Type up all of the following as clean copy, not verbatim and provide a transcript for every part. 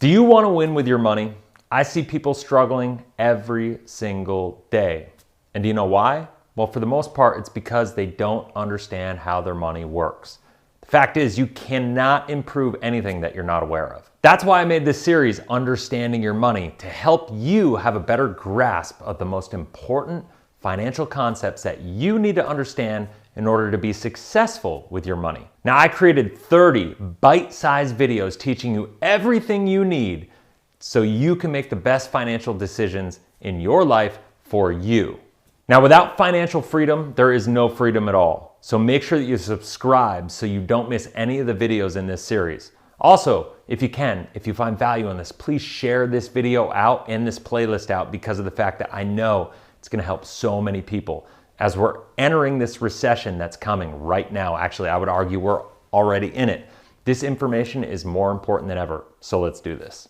Do you want to win with your money? I see people struggling every single day. And do you know why? Well, for the most part, it's because they don't understand how their money works. The fact is, you cannot improve anything that you're not aware of. That's why I made this series, Understanding Your Money, to help you have a better grasp of the most important financial concepts that you need to understand in order to be successful with your money. Now, I created 30 bite-sized videos teaching you everything you need so you can make the best financial decisions in your life for you. Now, without financial freedom, there is no freedom at all. So make sure that you subscribe so you don't miss any of the videos in this series. Also, if you find value in this, please share this video out and this playlist out because of the fact that I know it's gonna help so many people. As we're entering this recession that's coming right now, actually, I would argue we're already in it. This information is more important than ever, so let's do this.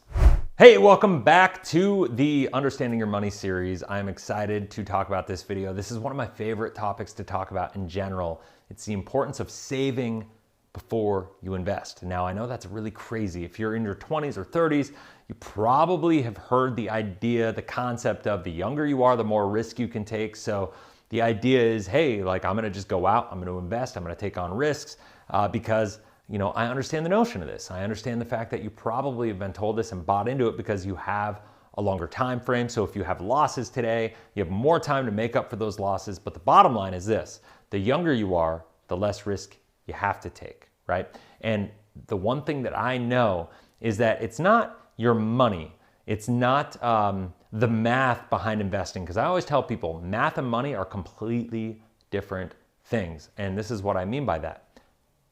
Hey, welcome back to the Understanding Your Money series. I'm excited to talk about this video. This is one of my favorite topics to talk about in general. It's the importance of saving before you invest. Now, I know that's really crazy. If you're in your 20s or 30s, you probably have heard the idea, the concept of the younger you are, the more risk you can take. So the idea is, hey, like I'm gonna just go out, I'm gonna invest, I'm gonna take on risks because I understand the notion of this. I understand the fact that you probably have been told this and bought into it because you have a longer time frame. So if you have losses today, you have more time to make up for those losses. But the bottom line is this: the younger you are, the less risk you have to take, right? And the one thing that I know is that it's not your money. It's not the math behind investing. Because I always tell people math and money are completely different things. And this is what I mean by that.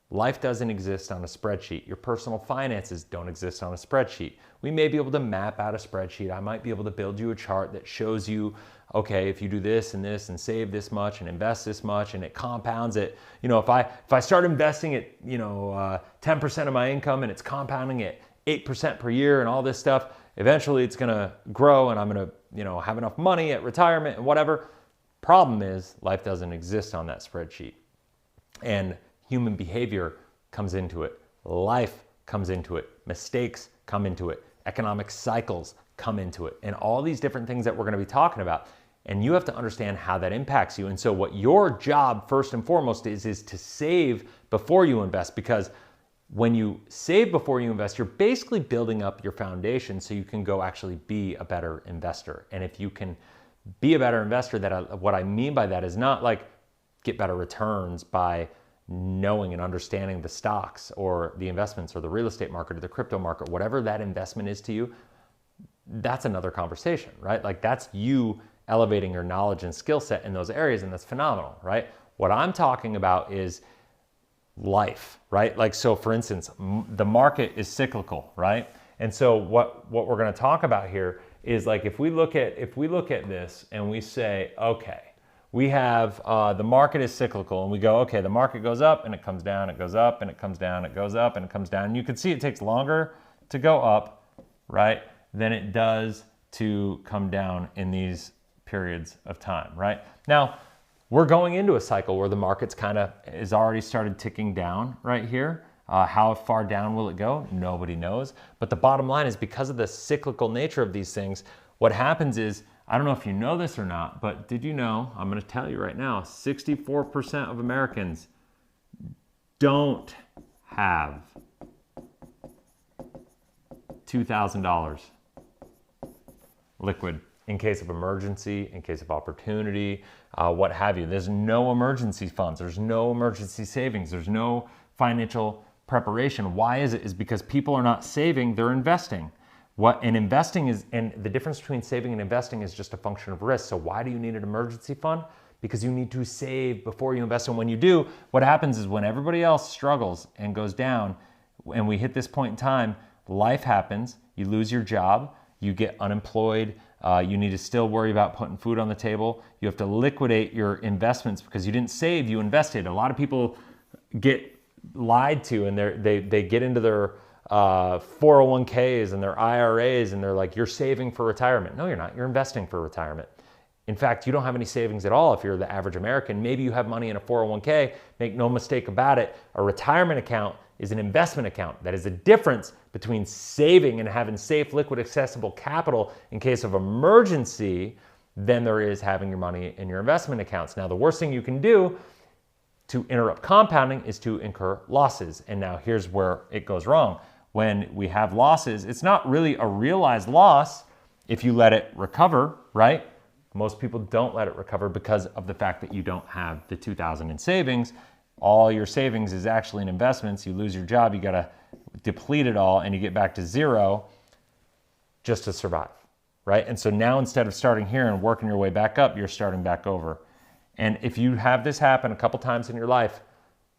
Life doesn't exist on a spreadsheet. Your personal finances don't exist on a spreadsheet. We may be able to map out a spreadsheet. I might be able to build you a chart that shows you, okay, if you do this and save this much and invest this much and it compounds it. If I start investing at 10% of my income and it's compounding at 8% per year and all this stuff, eventually it's gonna grow and I'm gonna have enough money at retirement and whatever. Problem is, life doesn't exist on that spreadsheet. And human behavior comes into it. Life comes into it. Mistakes come into it. Economic cycles come into it. And all these different things that we're going to be talking about. And you have to understand how that impacts you. And so what your job first and foremost is to save before you invest, because when you save before you invest, you're basically building up your foundation so you can go actually be a better investor. And if you can be a better investor, what I mean by that is not like get better returns by knowing and understanding the stocks or the investments or the real estate market or the crypto market, whatever that investment is to you, that's another conversation, right? Like that's you elevating your knowledge and skill set in those areas, and that's phenomenal, right? What I'm talking about is life, right? Like, so for instance, the market is cyclical, right? And so what we're going to talk about here is like, if we look at this and we say, okay, we have the market is cyclical, and we go, okay, the market goes up and it comes down, it goes up and it comes down, it goes up and it comes down. And you can see it takes longer to go up, right, than it does to come down in these periods of time, right? Now, we're going into a cycle where the market's is already started ticking down right here. How far down will it go? Nobody knows. But the bottom line is, because of the cyclical nature of these things, what happens is, I don't know if you know this or not, but did you know, I'm going to tell you right now, 64% of Americans don't have $2,000 liquid in case of emergency, in case of opportunity, what have you. There's no emergency funds. There's no emergency savings. There's no financial preparation. Why is it? Is because people are not saving, they're investing. Investing is, and the difference between saving and investing is just a function of risk. So why do you need an emergency fund? Because you need to save before you invest. And when you do, what happens is when everybody else struggles and goes down, and we hit this point in time, life happens, you lose your job, you get unemployed, you need to still worry about putting food on the table. You have to liquidate your investments because you didn't save, you invested. A lot of people get lied to, and they get into their 401ks and their IRAs, and they're like, you're saving for retirement. No, you're not. You're investing for retirement. In fact, you don't have any savings at all if you're the average American. Maybe you have money in a 401k. Make no mistake about it, a retirement account is an investment account. That is the difference between saving and having safe, liquid, accessible capital in case of emergency than there is having your money in your investment accounts. Now, the worst thing you can do to interrupt compounding is to incur losses. And now here's where it goes wrong. When we have losses, it's not really a realized loss if you let it recover, right? Most people don't let it recover because of the fact that you don't have the $2,000 in savings. All your savings is actually in investments. You lose your job, you gotta deplete it all, and you get back to zero just to survive, right? And so now instead of starting here and working your way back up, you're starting back over. And if you have this happen a couple times in your life,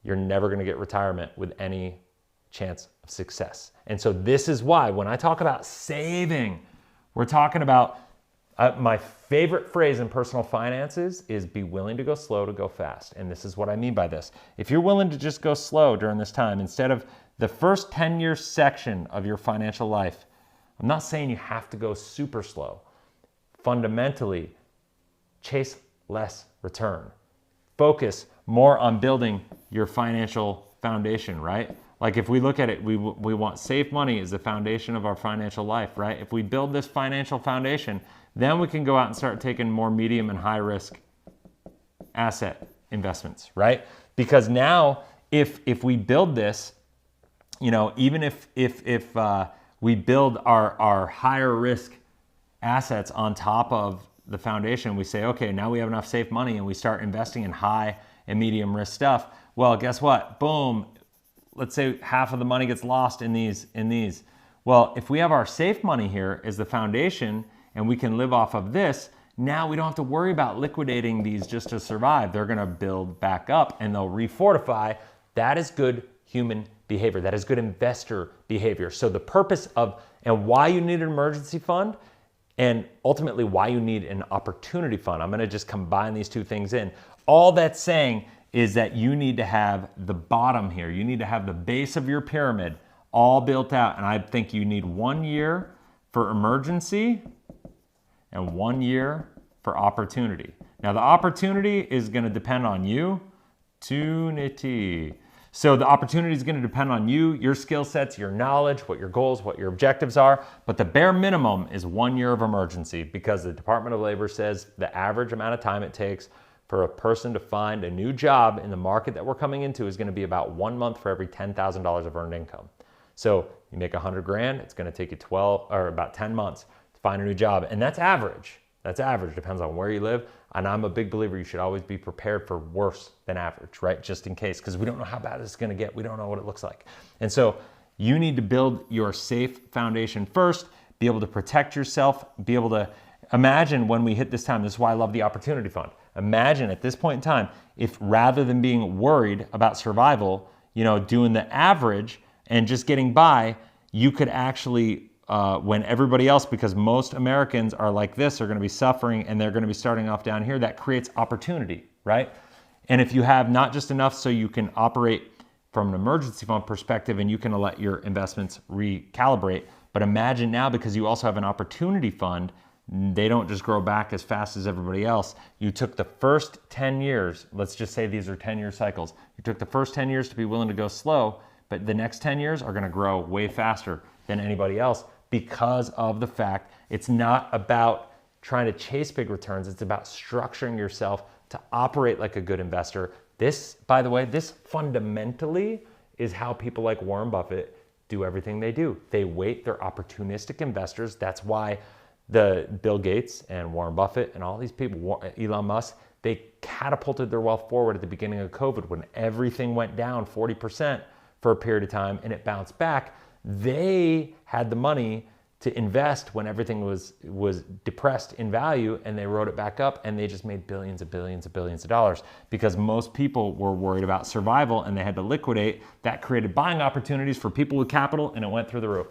you're never gonna get retirement with any chance of success. And so this is why when I talk about saving, we're talking about my favorite phrase in personal finances is be willing to go slow to go fast. And this is what I mean by this. If you're willing to just go slow during this time, instead of the first 10-year section of your financial life, I'm not saying you have to go super slow. Fundamentally, chase less return. Focus more on building your financial foundation, right? Like if we look at it, we want safe money as the foundation of our financial life, right? If we build this financial foundation, then we can go out and start taking more medium and high risk asset investments, right? Because now if we build this, you know, even if we build our higher risk assets on top of the foundation, we say, okay, now we have enough safe money and we start investing in high and medium risk stuff. Well, guess what? Boom. Let's say half of the money gets lost in these. Well, if we have our safe money here as the foundation and we can live off of this, now we don't have to worry about liquidating these just to survive. They're gonna build back up and they'll refortify. That is good human behavior. That is good investor behavior. So the purpose of, and why you need an emergency fund, and ultimately why you need an opportunity fund. I'm gonna just combine these two things in. All that's saying is that you need to have the bottom here. You need to have the base of your pyramid all built out. And I think you need 1 year for emergency and 1 year for opportunity. Now the opportunity is gonna depend on you. So the opportunity is gonna depend on you, your skill sets, your knowledge, what your goals, what your objectives are. But the bare minimum is 1 year of emergency because the Department of Labor says the average amount of time it takes for a person to find a new job in the market that we're coming into is gonna be about 1 month for every $10,000 of earned income. So you make 100 grand, it's gonna take you about 10 months to find a new job. And that's average. That's average, depends on where you live. And I'm a big believer you should always be prepared for worse than average, right? Just in case, because we don't know how bad this is gonna get. We don't know what it looks like. And so you need to build your safe foundation first, be able to protect yourself, be able to imagine when we hit this time. This is why I love the opportunity fund. Imagine at this point in time, if rather than being worried about survival, you know, doing the average and just getting by, you could actually, when everybody else, because most Americans are like this, are gonna be suffering and they're gonna be starting off down here, that creates opportunity, right? And if you have not just enough so you can operate from an emergency fund perspective and you can let your investments recalibrate, but imagine now because you also have an opportunity fund, they don't just grow back as fast as everybody else. You took the first 10 years, let's just say these are 10-year cycles. You took the first 10 years to be willing to go slow, but the next 10 years are gonna grow way faster than anybody else because of the fact it's not about trying to chase big returns, it's about structuring yourself to operate like a good investor. This, by the way, this fundamentally is how people like Warren Buffett do everything they do. They wait, they're opportunistic investors. That's why the Bill Gates and Warren Buffett and all these people, Elon Musk, they catapulted their wealth forward at the beginning of COVID when everything went down 40% for a period of time and it bounced back. They had the money to invest when everything was depressed in value and they wrote it back up and they just made billions of dollars because most people were worried about survival and they had to liquidate. That created buying opportunities for people with capital and it went through the roof.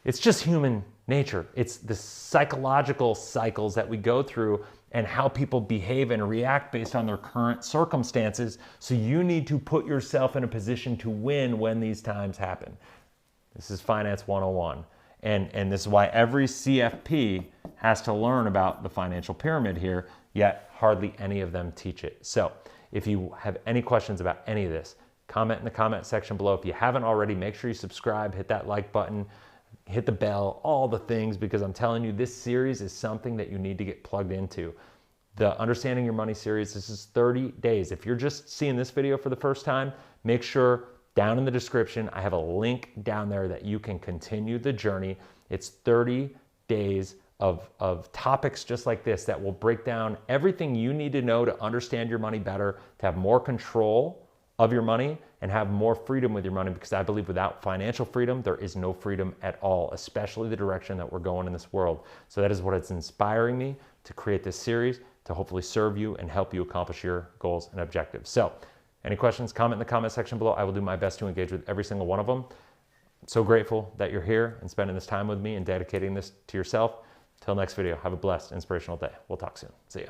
It's just human nature. It's the psychological cycles that we go through and how people behave and react based on their current circumstances. So you need to put yourself in a position to win when these times happen. This is Finance 101. And this is why every CFP has to learn about the financial pyramid here, yet hardly any of them teach it. So if you have any questions about any of this, comment in the comment section below. If you haven't already, make sure you subscribe, hit that like button, hit the bell, all the things, because I'm telling you, this series is something that you need to get plugged into. The Understanding Your Money series, this is 30 days. If you're just seeing this video for the first time, make sure down in the description, I have a link down there that you can continue the journey. It's 30 days of topics just like this that will break down everything you need to know to understand your money better, to have more control of your money and have more freedom with your money, because I believe without financial freedom, there is no freedom at all, especially the direction that we're going in this world. So that is what it's inspiring me to create this series, to hopefully serve you and help you accomplish your goals and objectives. So any questions, comment in the comment section below. I will do my best to engage with every single one of them. I'm so grateful that you're here and spending this time with me and dedicating this to yourself. Till next video, have a blessed, inspirational day. We'll talk soon. See ya.